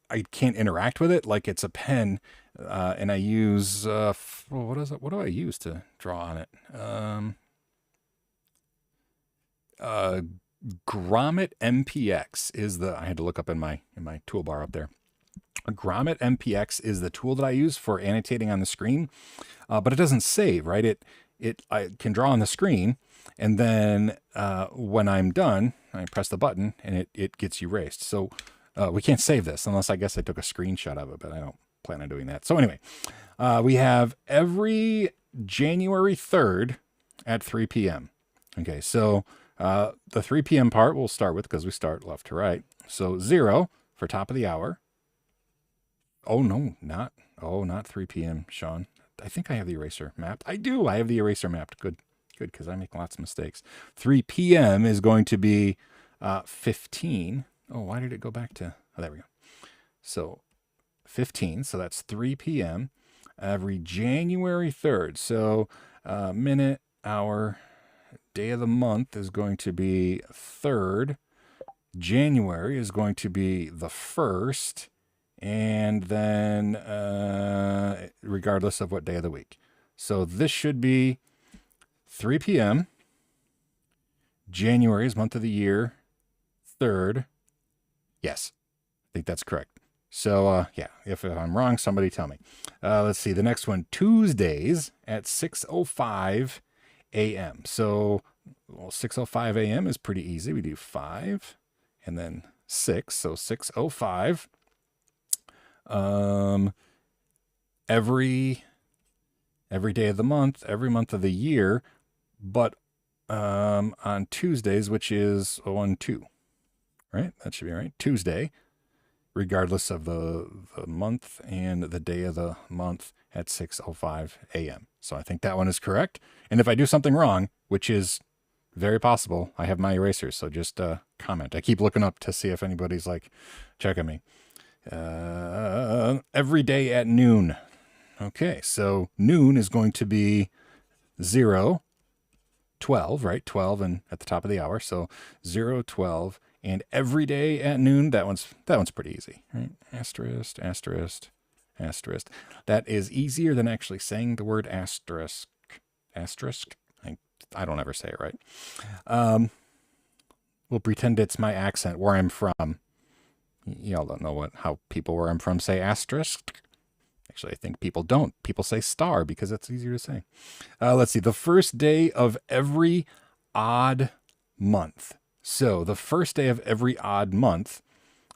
I can't interact with it like it's a pen, and I use what is it? What do I use to draw on it? Grommet MPX is I had to look up in my toolbar up there. Grommet MPX is the tool that I use for annotating on the screen, but it doesn't save, right? I can draw on the screen, and then when I'm done, I press the button, and it gets erased. So we can't save this unless I guess I took a screenshot of it, but I don't plan on doing that. So anyway, we have every January 3rd at 3 p.m. Okay, so the 3 p.m. part we'll start with because we start left to right. So 0 for top of the hour. Oh, no, not 3 p.m., Sean. I think I have the eraser mapped. I do. I have the eraser mapped. Good, because I make lots of mistakes. 3 p.m. is going to be 15. Oh, why did it go back to... Oh, there we go. So 15. So that's 3 p.m. every January 3rd. So minute, hour, day of the month is going to be 3rd. January is going to be the 1st. And then regardless of what day of the week. So this should be 3 p.m. January is month of the year, 3rd. Yes, I think that's correct. So, yeah, if I'm wrong, somebody tell me. Let's see, the next one, Tuesdays at 6:05 a.m. So, 6:05 a.m. is pretty easy. We do 5 and then 6, so 6:05. Every day of the month, every month of the year, but on Tuesdays, which is 1-2, right? That should be right. Tuesday, regardless of the month and the day of the month at 6:05 a.m. So I think that one is correct. And if I do something wrong, which is very possible, I have my erasers, so just comment. I keep looking up to see if anybody's like checking me. Every day at noon. Okay, so noon is going to be 0, 12, right? 12 and at the top of the hour. So 0, 12, and every day at noon. That one's pretty easy, right? Asterisk, asterisk, asterisk. That is easier than actually saying the word asterisk. Asterisk. I don't ever say it right. we'll pretend it's my accent where I'm from. Y'all don't know how people where I'm from say asterisk. Actually, I think people don't. People say star because it's easier to say. Let's see. The first day of every odd month. So the first day of every odd month,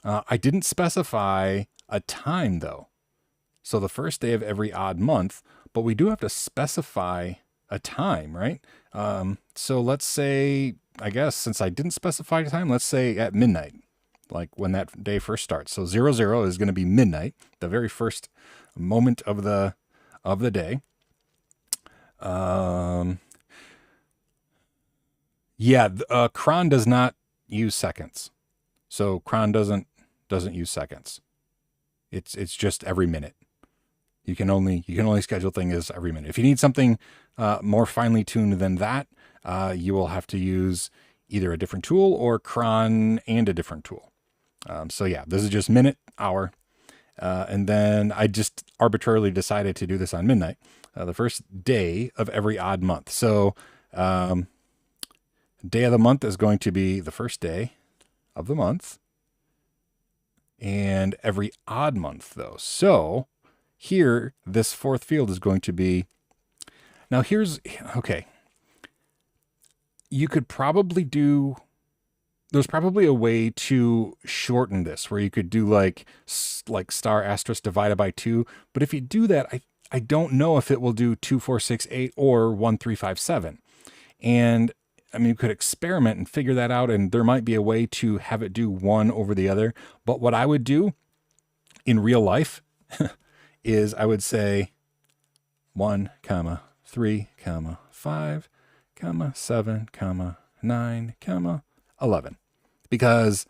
I didn't specify a time though. So the first day of every odd month, but we do have to specify a time, right? So let's say, I guess since I didn't specify a time, let's say at midnight, like when that day first starts. So 00 is going to be midnight, the very first moment of the day. Cron does not use seconds. So cron doesn't use seconds. It's just every minute. You can only schedule things every minute. If you need something more finely tuned than that, you will have to use either a different tool or cron and a different tool. So yeah, this is just minute, hour. And then I just arbitrarily decided to do this on midnight, the first day of every odd month. So day of the month is going to be the first day of the month and every odd month though. So here, this fourth field is going to be, now okay. You could probably there's probably a way to shorten this where you could do like star asterisk divided by 2. But if you do that, I don't know if it will do 2, 4, 6, 8 or 1, 3, 5, 7. And I mean, you could experiment and figure that out. And there might be a way to have it do one over the other. But what I would do in real life is I would say 1, 3, 5, 7, 9, 11. Because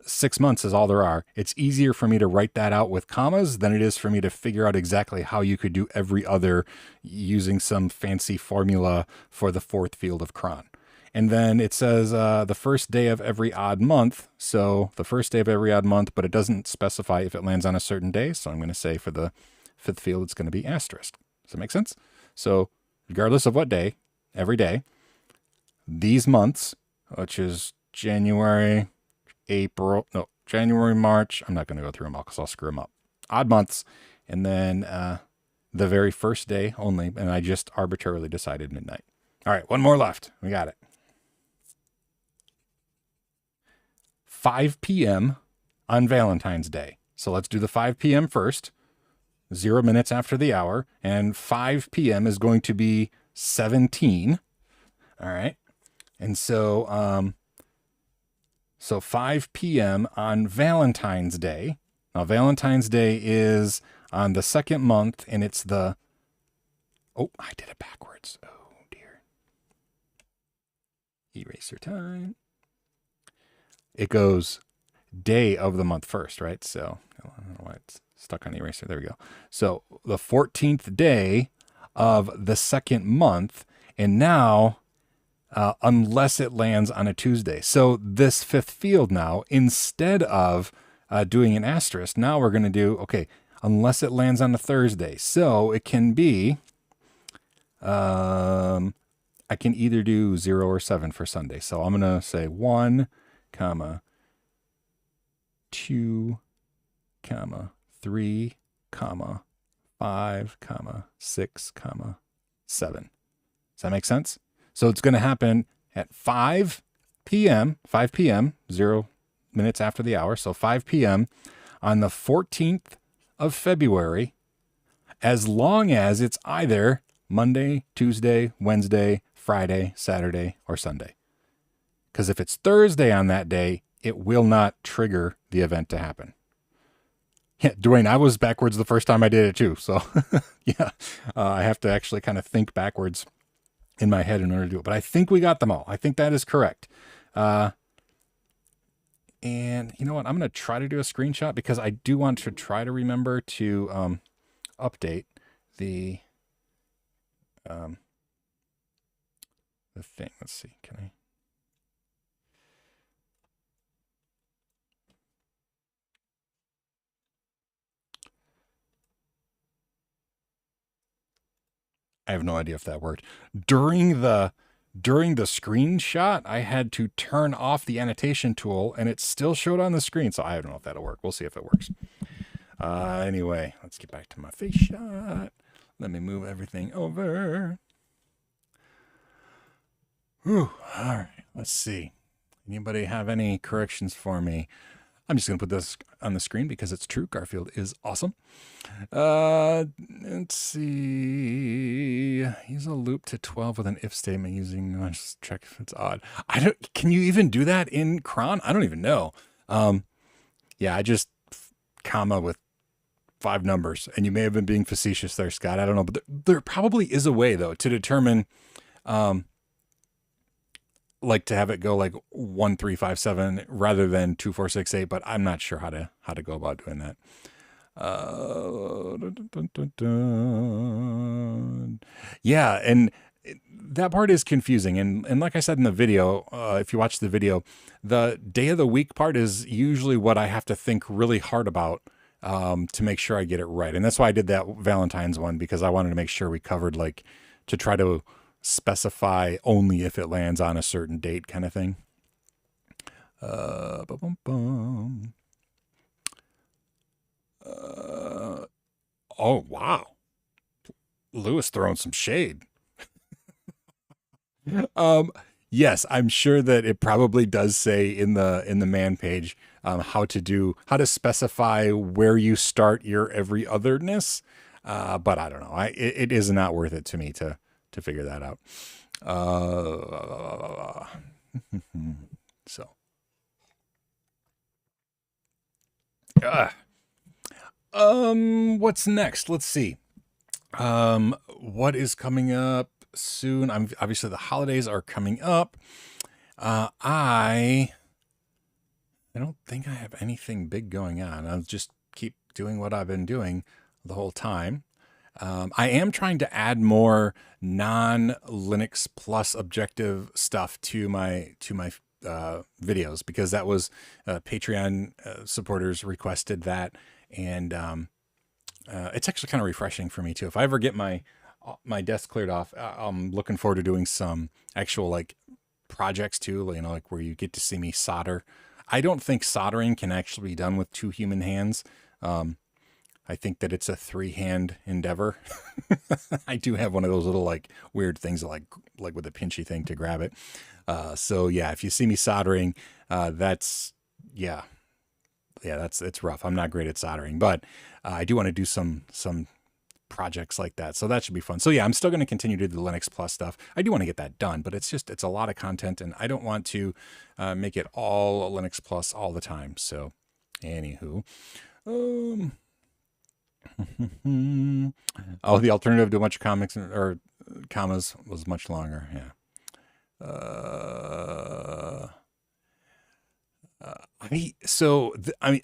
6 months is all there are. It's easier for me to write that out with commas than it is for me to figure out exactly how you could do every other using some fancy formula for the fourth field of cron. And then it says the first day of every odd month. So the first day of every odd month, but it doesn't specify if it lands on a certain day. So I'm going to say for the fifth field, it's going to be asterisk. Does that make sense? So regardless of what day, every day, these months, which is January, March. I'm not going to go through them all because I'll screw them up. Odd months. And then the very first day only. And I just arbitrarily decided midnight. All right, one more left. We got it. 5 p.m. on Valentine's Day. So let's do the 5 p.m. first. 0 minutes after the hour. And 5 p.m. is going to be 17. All right. And so 5 p.m. on Valentine's Day. Now, Valentine's Day is on the second month, and it's I did it backwards. Oh, dear. Eraser time. It goes day of the month first, right? So, I don't know why it's stuck on eraser. There we go. So, the 14th day of the second month, and now unless it lands on a Tuesday. So this fifth field now, instead of doing an asterisk, now we're going to do, okay, unless it lands on a Thursday. So it can be, I can either do 0 or 7 for Sunday. So I'm going to say 1, 2, 3, 5, 6, 7. Does that make sense? So it's going to happen at 5 p.m., 0 minutes after the hour. So 5 p.m. on the 14th of February, as long as it's either Monday, Tuesday, Wednesday, Friday, Saturday, or Sunday. Because if it's Thursday on that day, it will not trigger the event to happen. Yeah, Dwayne, I was backwards the first time I did it too. So yeah, I have to actually kind of think backwards in my head in order to do it. But I think we got them all. I think that is correct. And you know what? I'm going to try to do a screenshot because I do want to try to remember to update the thing. Let's see. Can I? I have no idea if that worked. During the during the screenshot, I had to turn off the annotation tool and it still showed on the screen. So I don't know if that'll work. We'll see if it works. Anyway, let's get back to my face shot. Let me move everything over. Whew. All right, let's see. Anybody have any corrections for me? I'm just going to put this on the screen because it's true. Garfield is awesome. Let's see. Use a loop to 12 with an if statement using, let's check if it's odd. Can you even do that in cron? I don't even know. Yeah, I just comma with 5 numbers, and you may have been being facetious there, Scott. I don't know, but there probably is a way though to determine, like to have it go like 1 3 5 7 rather than 2 4 6 8, but I'm not sure how to go about doing that. Yeah, and that part is confusing. And like I said in the video, if you watch the video, the day of the week part is usually what I have to think really hard about to make sure I get it right. And that's why I did that Valentine's one, because I wanted to make sure we covered, like, to try to specify only if it lands on a certain date kind of thing. Oh, wow. Lewis throwing some shade. Yes, I'm sure that it probably does say in the man page how to specify where you start your every otherness. But I don't know. It is not worth it to me to figure that out. So. What's next? Let's see. What is coming up soon? Obviously the holidays are coming up. I don't think I have anything big going on. I'll just keep doing what I've been doing the whole time. I am trying to add more non-Linux Plus objective stuff to my videos, because that was Patreon supporters requested that, and it's actually kind of refreshing for me too. If I ever get my desk cleared off, I'm looking forward to doing some actual like projects too, like where you get to see me solder. I don't think soldering can actually be done with 2 human hands. I think that it's a 3-hand endeavor. I do have one of those little like weird things like with a pinchy thing to grab it. So yeah, if you see me soldering, it's rough. I'm not great at soldering, but I do want to do some projects like that. So that should be fun. So yeah, I'm still going to continue to do the Linux Plus stuff. I do want to get that done, but it's a lot of content, and I don't want to make it all Linux Plus all the time. So anywho, oh, the alternative to a bunch of comics or commas was much longer. Yeah.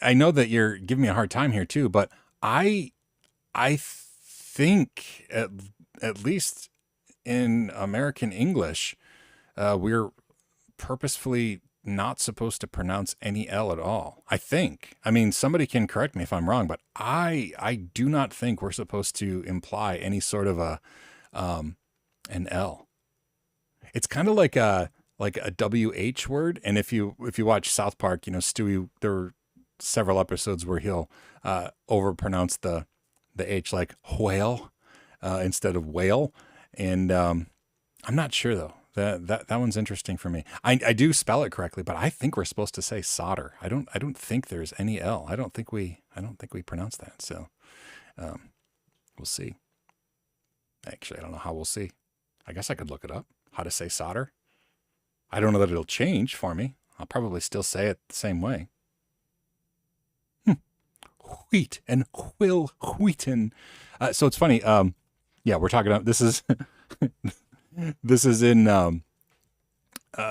I know that you're giving me a hard time here too, but I think at least in American English, we're purposefully not supposed to pronounce any L at all. I think. I mean, somebody can correct me if I'm wrong, but I do not think we're supposed to imply any sort of an L. It's kind of like a WH word. And if you watch South Park, Stewie, there were several episodes where he'll overpronounce the H, like whale instead of whale. And I'm not sure though. That one's interesting for me. I do spell it correctly, but I think we're supposed to say solder. I don't think there's any L. I don't think we pronounce that. So we'll see. Actually, I don't know how we'll see. I guess I could look it up. How to say solder. I don't know that it'll change for me. I'll probably still say it the same way. Wheat and Will Wheaton. So it's funny. Yeah, we're talking about this is this is in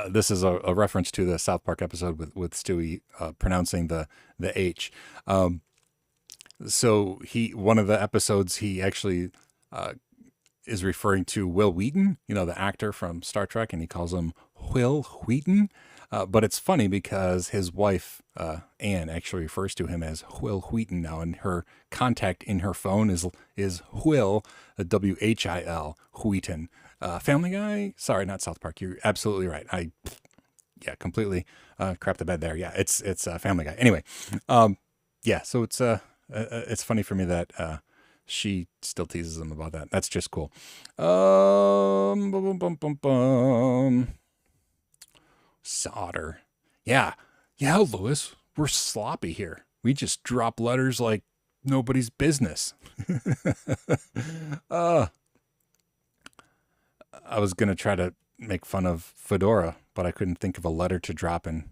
this is a reference to the South Park episode with Stewie pronouncing the H. So one of the episodes he actually is referring to Will Wheaton, the actor from Star Trek, and he calls him Will Wheaton. But it's funny because his wife, Anne, actually refers to him as Will Wheaton now, and her contact in her phone is Will, Whil, Wheaton. Family Guy. Sorry, not South Park. You're absolutely right. Completely crap the bed there. Yeah, it's Family Guy. Anyway, yeah. So it's funny for me that she still teases him about that. That's just cool. Bum, bum, bum, bum, bum. Solder. Yeah. Yeah, Lewis. We're sloppy here. We just drop letters like nobody's business. I was going to try to make fun of Fedora, but I couldn't think of a letter to drop and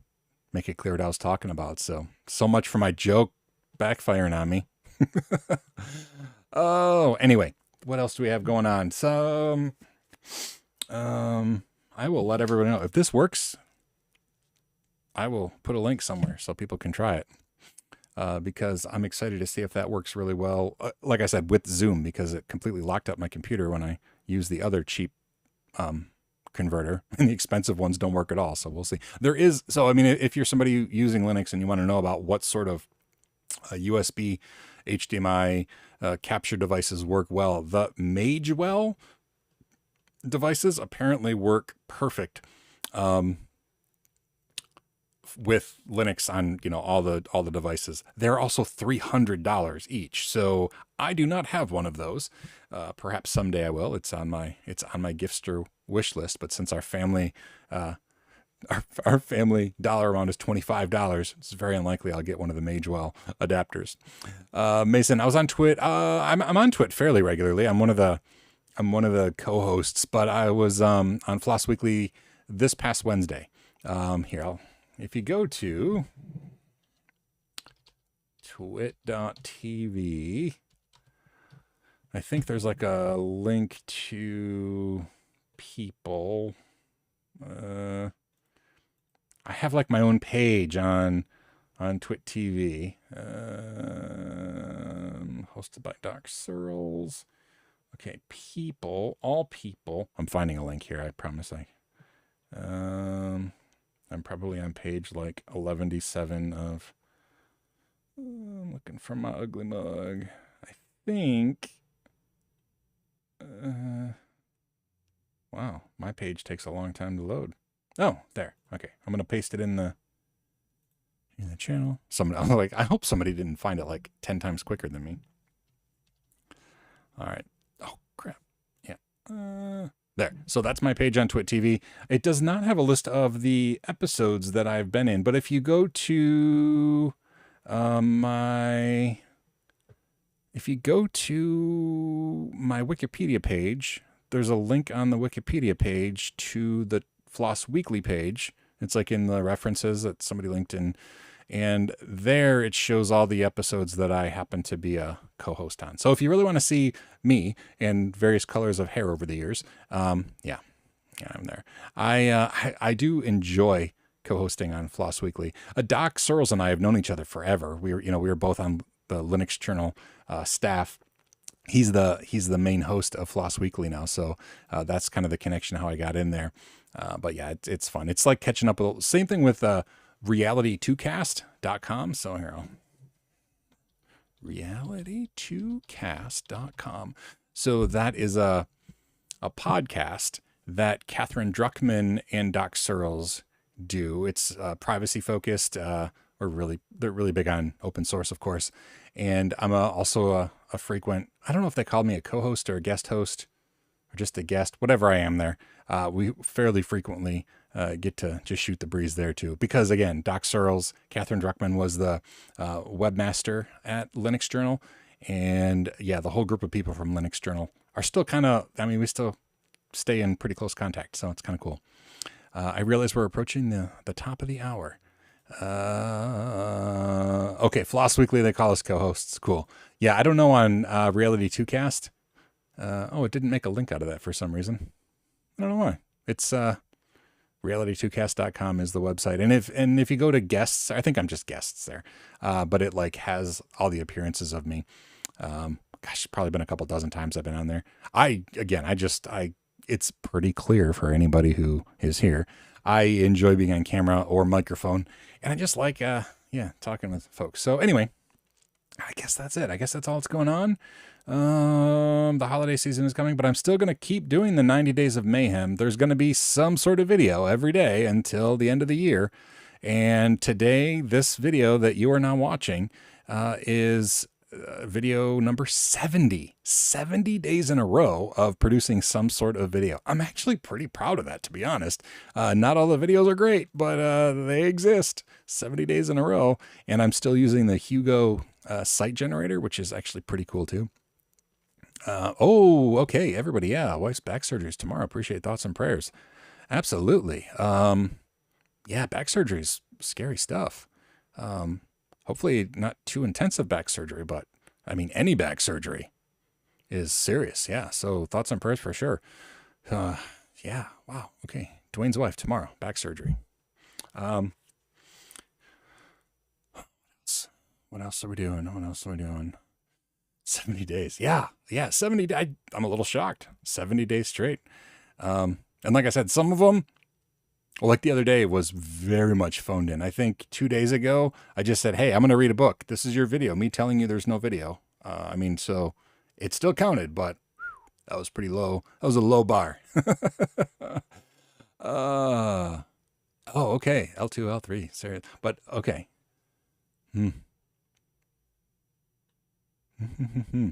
make it clear what I was talking about. So much for my joke backfiring on me. Oh, anyway, what else do we have going on? I will let everybody know if this works. I will put a link somewhere so people can try it. Because I'm excited to see if that works really well. Like I said, with Zoom, because it completely locked up my computer when I use the other cheap converter, and the expensive ones don't work at all. So we'll see. I mean, if you're somebody using Linux and you want to know about what sort of USB, HDMI capture devices work well, the Magewell devices apparently work perfect. With Linux on, all the devices. They're also $300 each. So I do not have one of those. Perhaps someday I will. It's on my Giftster wish list. But since our family our family dollar amount is $25, it's very unlikely I'll get one of the Magewell adapters. Mason, I was on Twit. I'm on Twit fairly regularly. I'm one of the co-hosts, but I was on Floss Weekly this past Wednesday. If you go to twit.tv, I think there's like a link to people. I have like my own page on Twit TV, hosted by Doc Searles. Okay, people, all people. I'm finding a link here. I promise. I'm probably on page like 1177 of. I'm looking for my ugly mug. I think. Wow, my page takes a long time to load. Oh, there. Okay, I'm gonna paste it in the channel. I hope somebody didn't find it like 10 times quicker than me. All right. Oh crap. Yeah. There. So that's my page on Twit TV. It does not have a list of the episodes that I've been in, but if you go to my Wikipedia page, there's a link on the Wikipedia page to the Floss Weekly page. It's like in the references that somebody linked in. And there it shows all the episodes that I happen to be a co-host on. So if you really want to see me and various colors of hair over the years, yeah, I'm there. I do enjoy co-hosting on Floss Weekly. Doc Searles and I have known each other forever. We were both on the Linux Journal staff. He's the main host of Floss Weekly now, so that's kind of the connection how I got in there. But yeah, it's fun. It's like catching up. Same thing with reality2cast.com. So here, reality2cast.com. So that is a podcast that Catherine Druckman and Doc Searles do. It's privacy focused. They're really big on open source, of course. And I'm also a frequent, I don't know if they called me a co-host or a guest host or just a guest, whatever I am there. We fairly frequently get to just shoot the breeze there too. Because again, Doc Searles, Catherine Druckman was the webmaster at Linux Journal. And yeah, the whole group of people from Linux Journal are still we still stay in pretty close contact. So it's kind of cool. I realize we're approaching the top of the hour. Okay, Floss Weekly, they call us co-hosts. Cool. Yeah, I don't know on Reality2Cast. It didn't make a link out of that for some reason. I don't know why. It's reality2cast.com is the website. And if you go to guests, I think I'm just guests there. But it like has all the appearances of me. It's probably been a couple dozen times I've been on there. It's pretty clear for anybody who is here. I enjoy being on camera or microphone, and I just like, talking with folks. So anyway, I guess that's it. I guess that's all that's going on. The holiday season is coming, but I'm still going to keep doing the 90 Days of Mayhem. There's going to be some sort of video every day until the end of the year. And today, this video that you are now watching is video number 70. 70 days in a row of producing some sort of video. I'm actually pretty proud of that, to be honest. Not all the videos are great, but they exist. 70 days in a row. And I'm still using the Hugo site generator, which is actually pretty cool too. Oh, okay, everybody. Yeah, wife's back surgery is tomorrow. Appreciate thoughts and prayers. Absolutely. Yeah, back surgery is scary stuff. Hopefully not too intensive back surgery, but I mean, any back surgery is serious. Yeah. So thoughts and prayers for sure. Yeah. Wow. Okay. Dwayne's wife tomorrow, back surgery. What else are we doing? What else are we doing? 70 days. Yeah. Yeah. 70. I'm a little shocked. 70 days straight. And like I said, some of them, like the other day, was very much phoned in. I think 2 days ago, I just said, hey, I'm going to read a book. This is your video. Me telling you there's no video. I mean, so it still counted, but that was pretty low. That was a low bar. Oh, okay. L2, L3. Serious. But okay.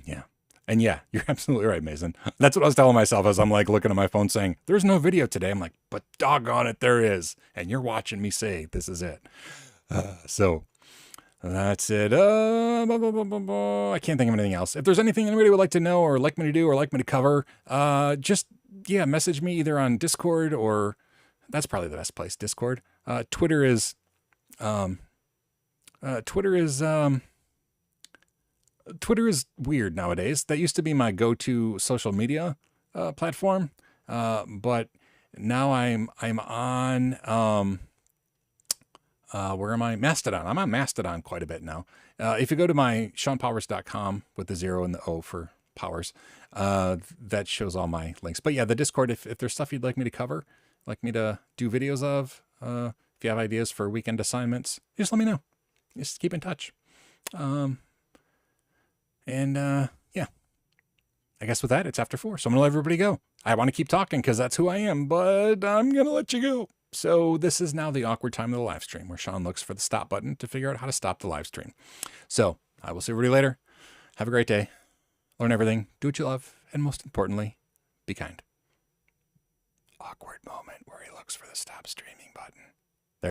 Yeah. And yeah, you're absolutely right, Mason. That's what I was telling myself as I'm like looking at my phone saying, there's no video today. I'm like, but doggone it, there is. And you're watching me say, this is it. So that's it. I can't think of anything else. If there's anything anybody would like to know or like me to do or like me to cover, just, yeah, message me either on Discord or that's probably the best place, Discord. Twitter is weird nowadays. That used to be my go-to social media platform, but now I'm on where am I? Mastodon. I'm on Mastodon quite a bit now. If you go to my SeanPowers.com with the 0 and the O for Powers, that shows all my links. But yeah, the Discord. If there's stuff you'd like me to cover, like me to do videos of, if you have ideas for weekend assignments, just let me know. Just keep in touch. Yeah, I guess with that, it's after 4. So I'm going to let everybody go. I want to keep talking because that's who I am, but I'm going to let you go. So this is now the awkward time of the live stream where Sean looks for the stop button to figure out how to stop the live stream. So I will see everybody later. Have a great day. Learn everything. Do what you love. And most importantly, be kind. Awkward moment where he looks for the stop streaming button.